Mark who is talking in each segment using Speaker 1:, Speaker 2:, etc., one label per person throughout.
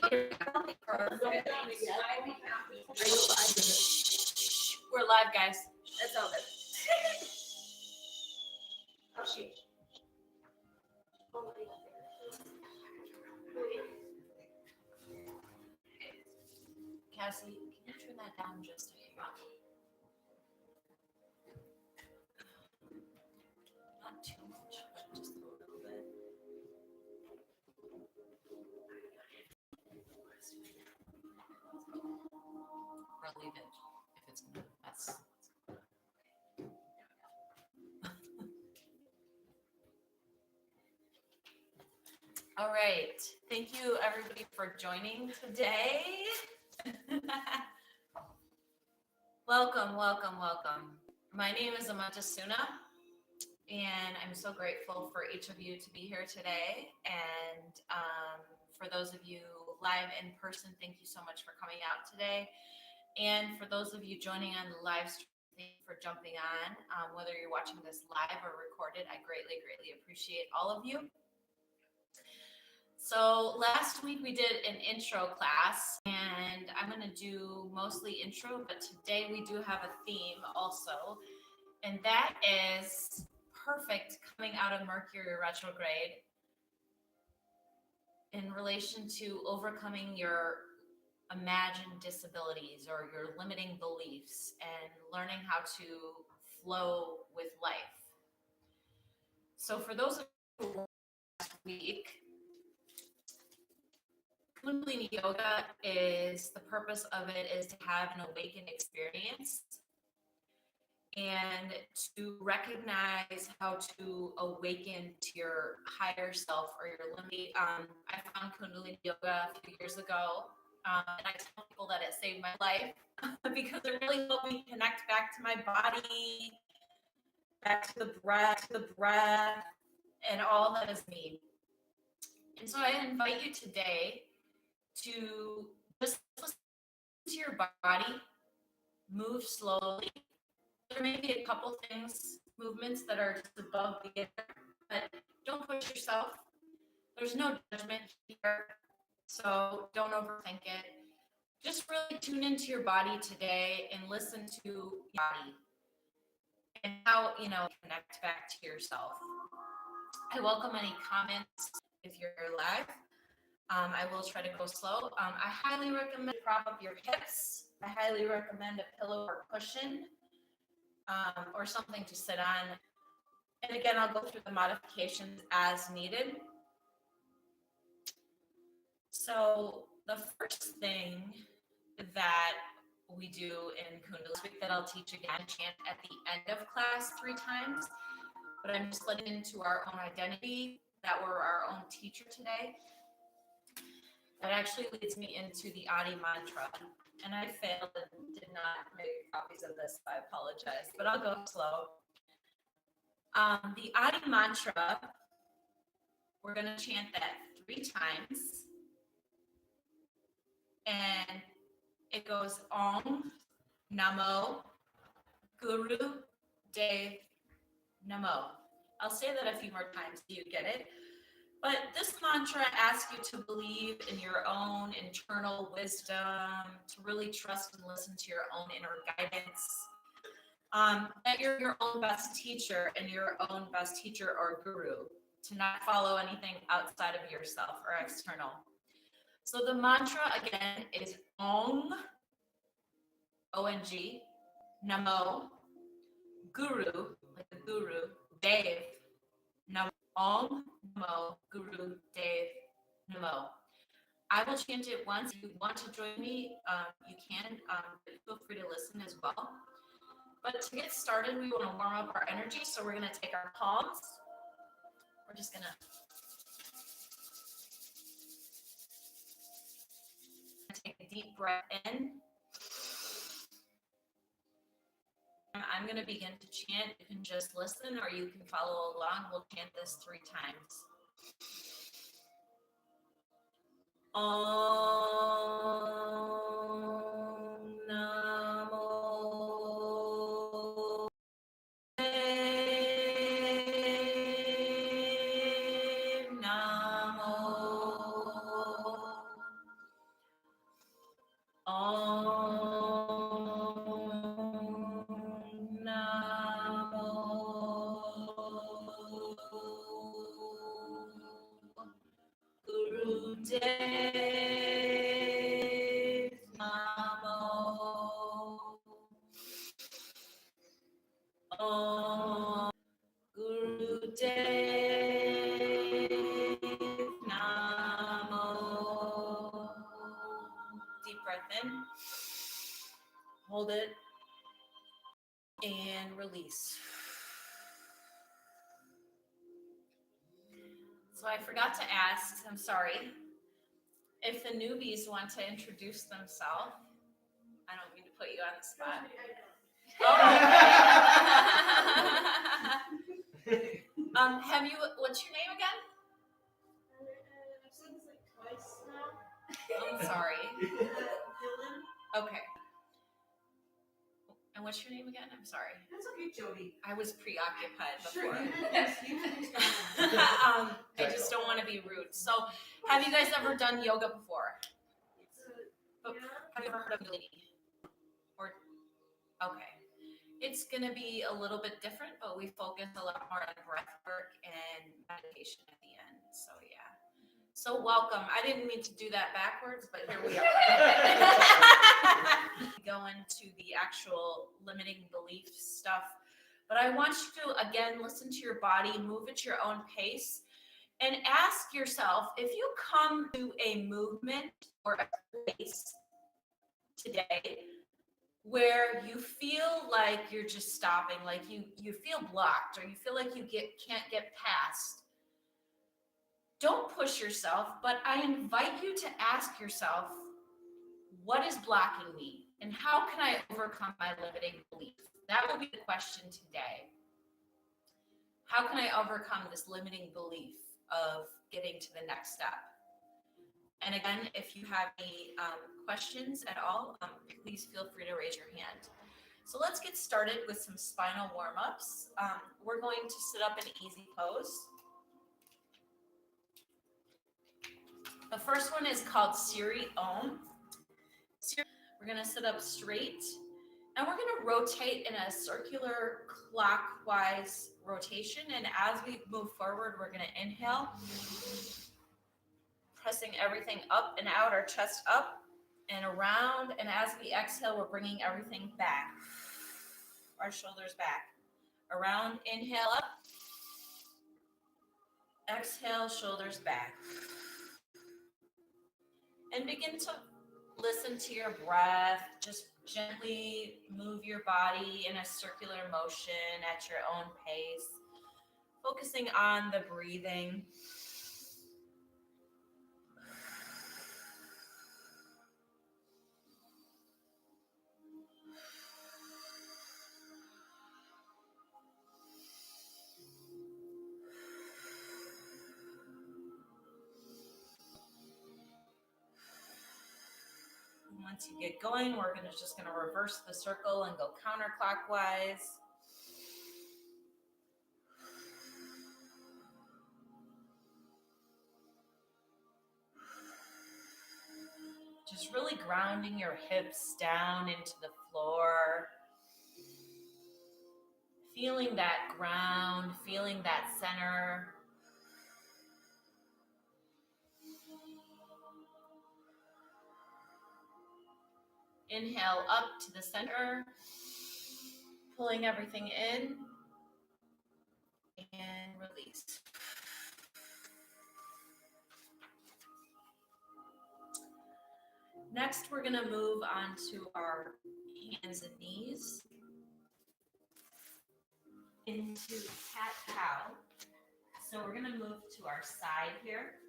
Speaker 1: We're live, guys. It's over. Oh, shoot. Cassie, can you turn that down just a bit? Not too much, but just a little bit. Or leave it if it's gonna mess. All right. Thank you, everybody, for joining today. Welcome, welcome, welcome. My name is Amanta Suna, and I'm so grateful for each of you to be here today. And for those of you live in person, thank you so much for coming out today. And for those of you joining on the live stream, thank you for jumping on. Whether you're watching this live or recorded, I greatly, greatly appreciate all of you. So last week we did an intro class, and I'm going to do mostly intro, but today we do have a theme also, and that is perfect coming out of Mercury Retrograde in relation to overcoming your imagined disabilities or your limiting beliefs and learning how to flow with life. So for those of you who were last week, Kundalini Yoga is, the purpose of it is to have an awakened experience and to recognize how to awaken to your higher self or your limiting. I found Kundalini Yoga a few years ago, and I tell people that it saved my life because it really helped me connect back to my body, back to the breath, and all that is me. And so I invite you today to just listen to your body, move slowly. There may be a couple things, movements that are just above beginner, but don't push yourself. There's no judgment here, so don't overthink it. Just really tune into your body today and listen to your body and how, connect back to yourself. I welcome any comments if you're live. I will try to go slow. I highly recommend prop up your hips. I highly recommend a pillow or cushion or something to sit on. And again, I'll go through the modifications as needed. So the first thing that we do in Kundalini that I'll teach again, chant at the end of class 3 times, but I'm just letting into our own identity that we're our own teacher today. That actually leads me into the Adi mantra. And I failed and did not make copies of this, so I apologize, but I'll go slow. The Adi mantra, we're going to chant that 3 times. And it goes Om, Namo, Guru, Dev, Namo. I'll say that a few more times so you get it. But this mantra asks you to believe in your own internal wisdom, to really trust and listen to your own inner guidance, that you're your own best teacher and your own best teacher or guru, to not follow anything outside of yourself or external. So the mantra again is Om, O-N-G, Namo, Guru, like the guru, Dev, Namo, Om, Namo, Guru, Dev, Namo. I will chant it once. If you want to join me, you can. Feel free to listen as well. But to get started, we want to warm up our energy. So we're going to take our palms. We're just going to take a deep breath in. I'm going to begin to chant. You can just listen or you can follow along. We'll chant this 3 times. Om Namo Dev Namo Om Namo Gurudev Namo. Om Gurudev Namo. Deep breath in. Hold it. And release. So I forgot to ask, I'm sorry, if the newbies want to introduce themselves. I don't mean to put you on the spot. Oh, what's your name again?
Speaker 2: I've said this like twice now.
Speaker 1: I'm sorry.
Speaker 2: Dylan.
Speaker 1: Okay. And what's your name again? I'm sorry.
Speaker 2: That's okay, Jody.
Speaker 1: I was preoccupied
Speaker 2: Sure,
Speaker 1: before.
Speaker 2: you
Speaker 1: I just don't want to be rude. So, have you guys ever done yoga before? Have you ever heard of Kundalini? Okay. It's going to be a little bit different, but we focus a lot more on breath work and meditation at the end. So, yeah. So, welcome. I didn't mean to do that backwards, but here we are. Go into the actual limiting belief stuff. But I want you to, again, listen to your body, move at your own pace, and ask yourself, if you come to a movement or a place today where you feel like you're just stopping, like you feel blocked, or you feel like you can't get past, don't push yourself, but I invite you to ask yourself, what is blocking me? And how can I overcome my limiting belief? That will be the question today. How can I overcome this limiting belief of getting to the next step? And again, if you have any questions at all, please feel free to raise your hand. So let's get started with some spinal warm-ups. We're going to sit up in easy pose. The first one is called Siri Om. We're going to sit up straight, and we're going to rotate in a circular clockwise rotation. And as we move forward, we're going to inhale, pressing everything up and out, our chest up and around. And as we exhale, we're bringing everything back, our shoulders back. Around, inhale up, exhale, shoulders back. And begin to listen to your breath. Just gently move your body in a circular motion at your own pace, focusing on the breathing. Once you get going, we're just going to reverse the circle and go counterclockwise. Just really grounding your hips down into the floor. Feeling that ground, feeling that center. Inhale up to the center, pulling everything in, and release. Next, we're going to move on to our hands and knees into cat-cow. So we're going to move to our side here.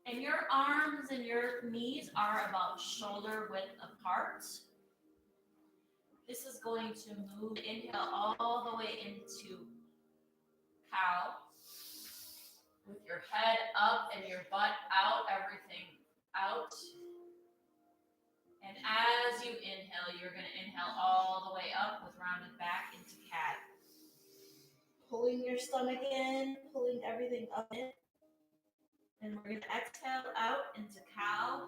Speaker 1: And your arms and your knees are about shoulder width apart. This is going to move, inhale all the way into cow. With your head up and your butt out, everything out. And as you inhale, you're going to inhale all the way up with rounded back into cat. Pulling your stomach in, pulling everything up in. And we're going to exhale out into cow.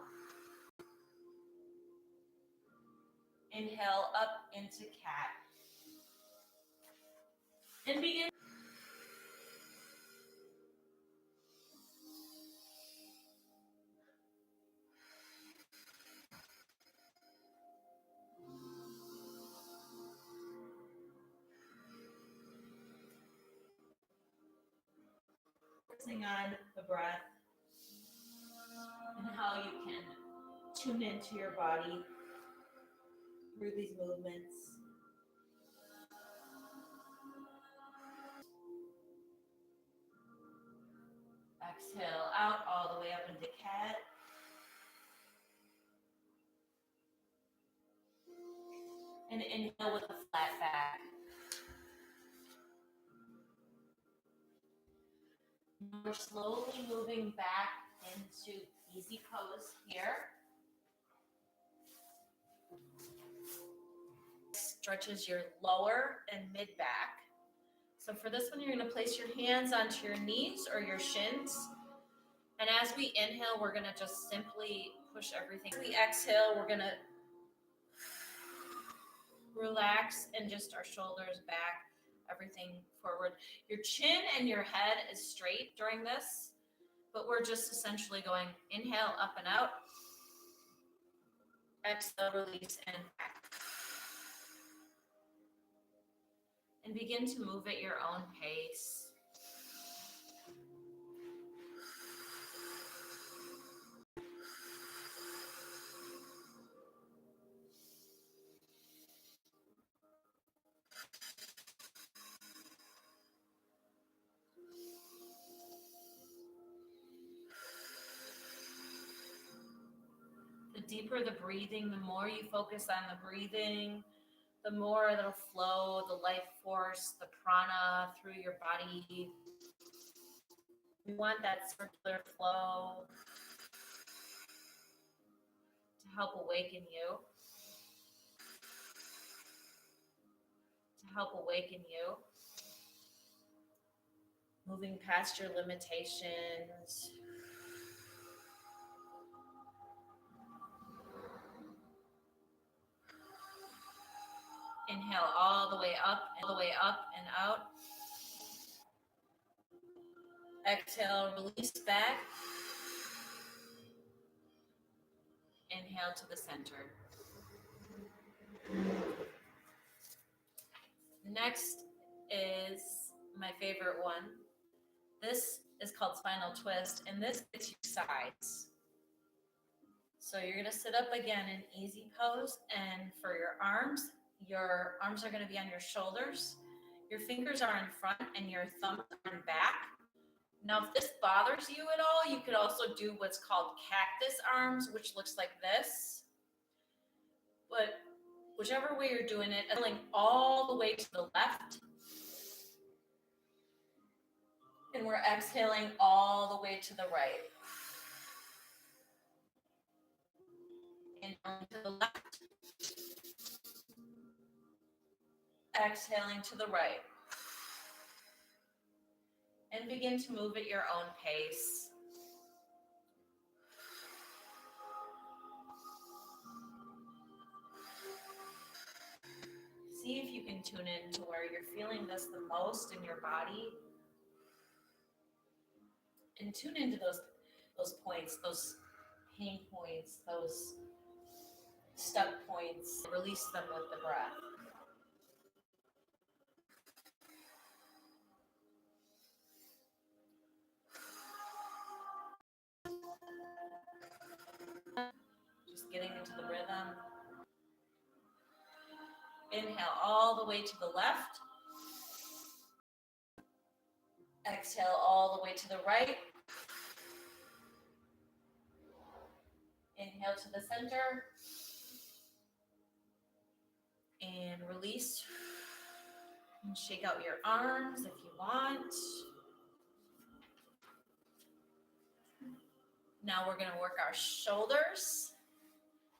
Speaker 1: Inhale up into cat. And begin. Focusing on the breath and how you can tune into your body through these movements. Exhale out all the way up into cat. And inhale with a flat back. We're slowly moving back into easy pose here. Stretches your lower and mid back. So for this one, you're going to place your hands onto your knees or your shins. And as we inhale, we're going to just simply push everything. As we exhale, we're going to relax and just our shoulders back, everything forward. Your chin and your head is straight during this, but we're just essentially going inhale, up and out. Exhale, release, and back. And begin to move at your own pace. The deeper the breathing, the more you focus on the breathing, the more it'll flow, the life force, the prana through your body. We want that circular flow to help awaken you. To help awaken you. Moving past your limitations. Inhale all the way up and out. Exhale, release back. Inhale to the center. Next is my favorite one. This is called spinal twist, and this gets your sides. So you're going to sit up again in easy pose, and for your arms are going to be on your shoulders. Your fingers are in front and your thumbs are in back. Now, if this bothers you at all, you could also do what's called cactus arms, which looks like this. But whichever way you're doing it, feeling all the way to the left. And we're exhaling all the way to the right. Inhaling to the left. Exhaling to the right. And begin to move at your own pace. See if you can tune in to where you're feeling this the most in your body. And tune into those points, those pain points, those stuck points. Release them with the breath. Just getting into the rhythm. Inhale all the way to the left. Exhale all the way to the right. Inhale to the center. And release. And shake out your arms if you want. Now we're going to work our shoulders.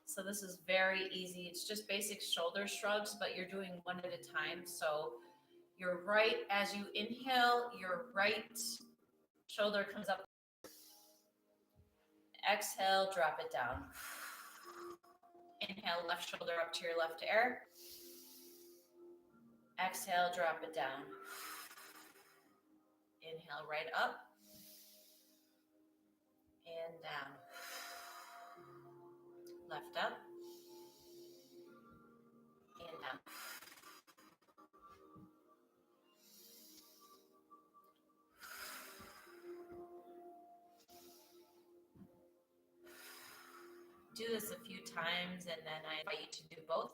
Speaker 1: So this is very easy. It's just basic shoulder shrugs, but you're doing one at a time. So your right, as you inhale, your right shoulder comes up. Exhale, drop it down. Inhale, left shoulder up to your left ear. Exhale, drop it down. Inhale, right up and down. Left up and down. Do this a few times and then I invite you to do both.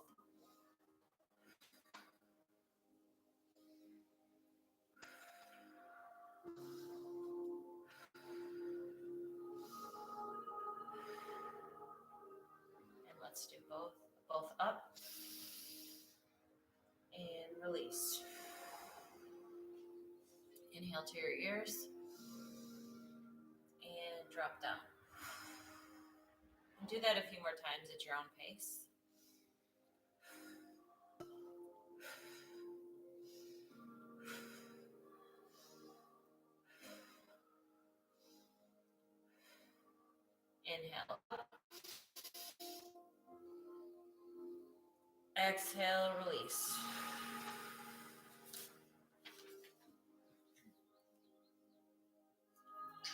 Speaker 1: And let's do both. Both up and release. Inhale to your ears and drop down. And do that a few more times at your own pace. Inhale. Exhale, release.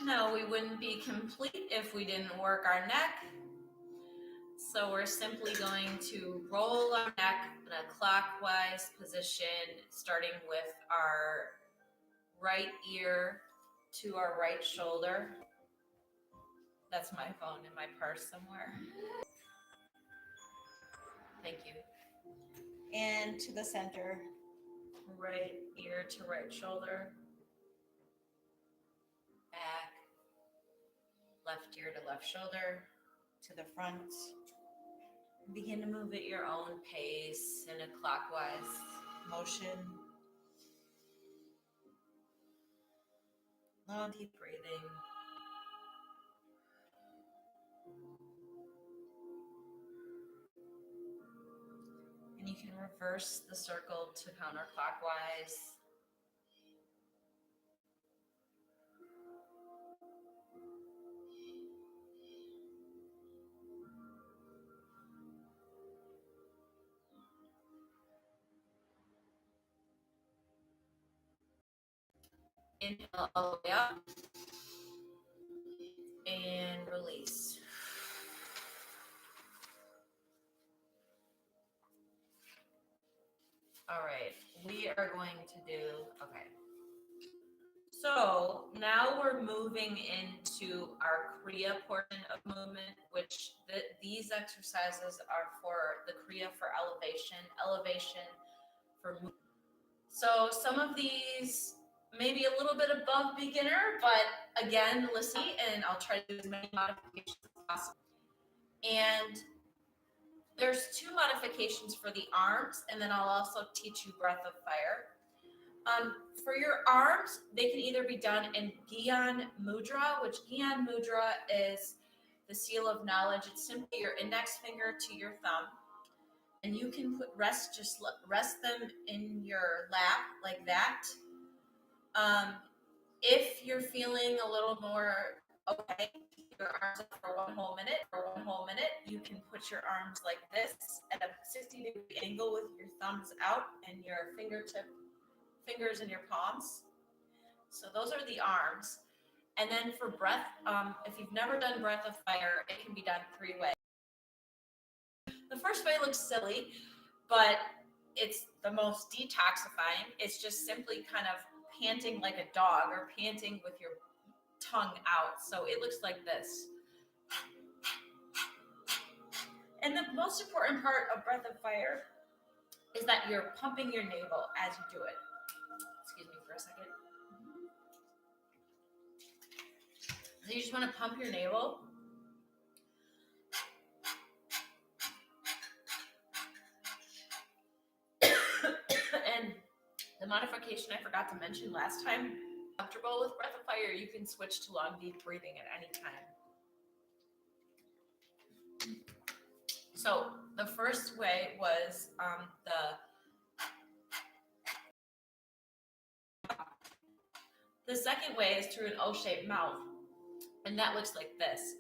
Speaker 1: No, we wouldn't be complete if we didn't work our neck. So we're simply going to roll our neck in a clockwise position, starting with our right ear to our right shoulder. That's my phone in my purse somewhere. Thank you. And to the center. Right ear to right shoulder. Back. Left ear to left shoulder. To the front. Begin to move at your own pace in a clockwise motion. Long, deep breathing. And you can reverse the circle to counterclockwise. Inhale all the way up and release. All right, we are going to do, okay. So now we're moving into our Kriya portion of movement, which these exercises are for the Kriya for elevation for movement. So some of these may be a little bit above beginner, but again, listen, and I'll try to do as many modifications as possible. And there's 2 modifications for the arms, and then I'll also teach you breath of fire. For your arms, they can either be done in Gyan Mudra, which Gyan Mudra is the seal of knowledge. It's simply your index finger to your thumb. And you can rest them in your lap like that. If you're feeling a little more okay, your arms up for one whole minute, you can put your arms like this at a 60-degree angle with your thumbs out and your fingers in your palms. So those are the arms. And then for breath, if you've never done breath of fire, it can be done 3 ways. The first way looks silly, but it's the most detoxifying. It's just simply kind of panting like a dog or panting with your tongue out. So it looks like this. And the most important part of breath of fire is that you're pumping your navel as you do it. Excuse me for a second. So you just want to pump your navel. And the modification I forgot to mention last time, comfortable with breath of fire, you can switch to long, deep breathing at any time. So the first way was the second way is through an O-shaped mouth, and that looks like this.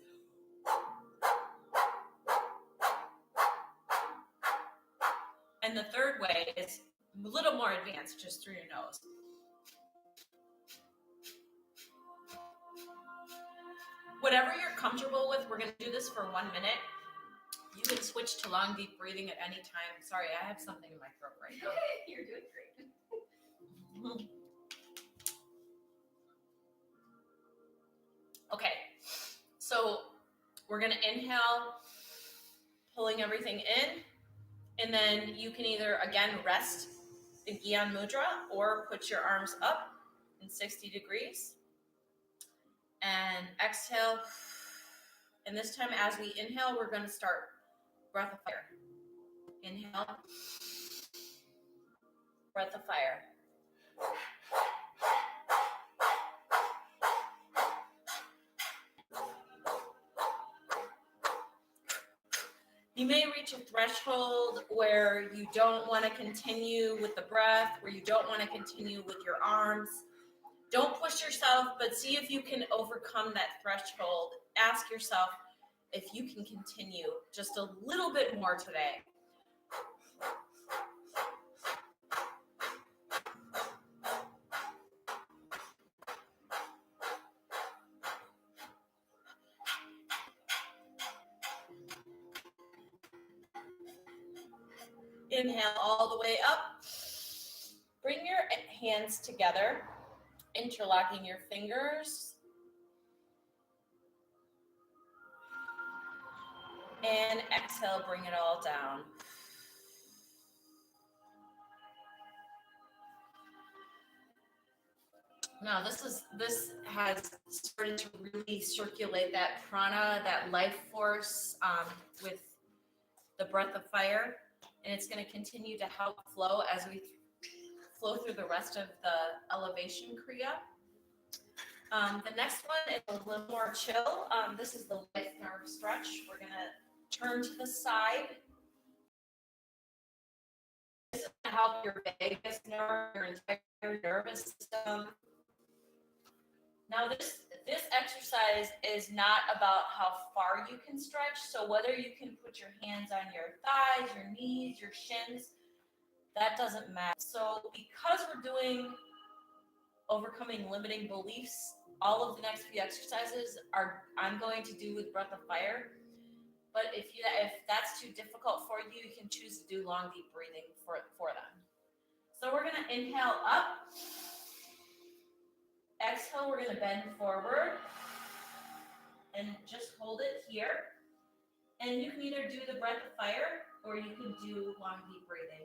Speaker 1: And the third way is a little more advanced, just through your nose. Whatever you're comfortable with, we're going to do this for 1 minute. You can switch to long, deep breathing at any time. Sorry, I have something in my throat right now.
Speaker 2: You're doing great.
Speaker 1: Okay, so we're going to inhale, pulling everything in, and then you can either, again, rest in Gyan Mudra or put your arms up in 60 degrees. And exhale. And this time, as we inhale, we're going to start breath of fire. Inhale, breath of fire. You may reach a threshold where you don't want to continue with the breath, where you don't want to continue with your arms. Don't push yourself, but see if you can overcome that threshold. Ask yourself if you can continue just a little bit more today. Inhale all the way up. Bring your hands together, interlocking your fingers. And exhale, bring it all down. Now this has started to really circulate that prana, that life force with the breath of fire, and it's going to continue to help flow as we flow through the rest of the elevation kriya. The next one is a little more chill. This is the life nerve stretch. We're going to turn to the side. This is going to help your vagus nerve, your entire nervous system. Now this exercise is not about how far you can stretch. So whether you can put your hands on your thighs, your knees, your shins, that doesn't matter. So because we're doing overcoming limiting beliefs, all of the next few exercises I'm going to do with breath of fire. But if that's too difficult for you, you can choose to do long, deep breathing for them. So we're going to inhale up. Exhale, we're going to bend forward and just hold it here. And you can either do the breath of fire or you can do long, deep breathing.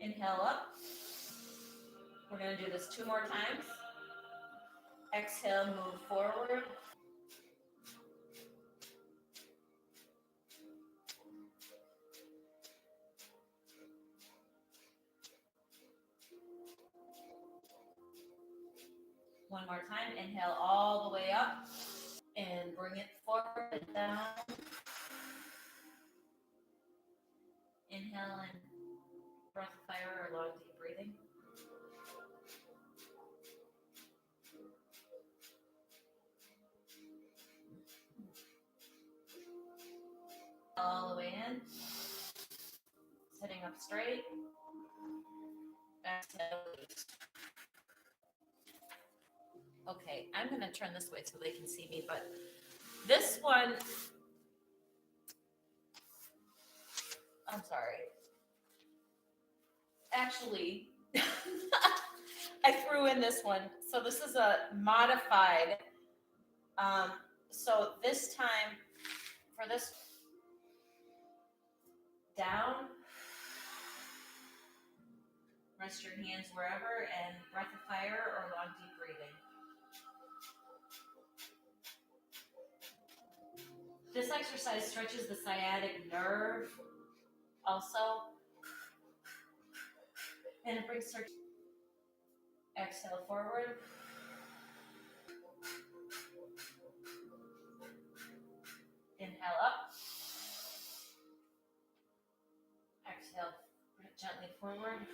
Speaker 1: Inhale up. We're going to do this 2 more times. Exhale, move forward. One more time. Inhale all the way up and bring it forward and down. Inhale and breath of fire or long, deep breathing. All the way in. Sitting up straight. Exhale. Okay, I'm going to turn this way so they can see me, but this one, I'm sorry. Actually, I threw in this one. So this is a modified. So this time, for this, down, rest your hands wherever, and breath of fire or long, deep breathing. This exercise stretches the sciatic nerve also, and it brings circulation. Exhale forward. Inhale up. Bring it gently forward.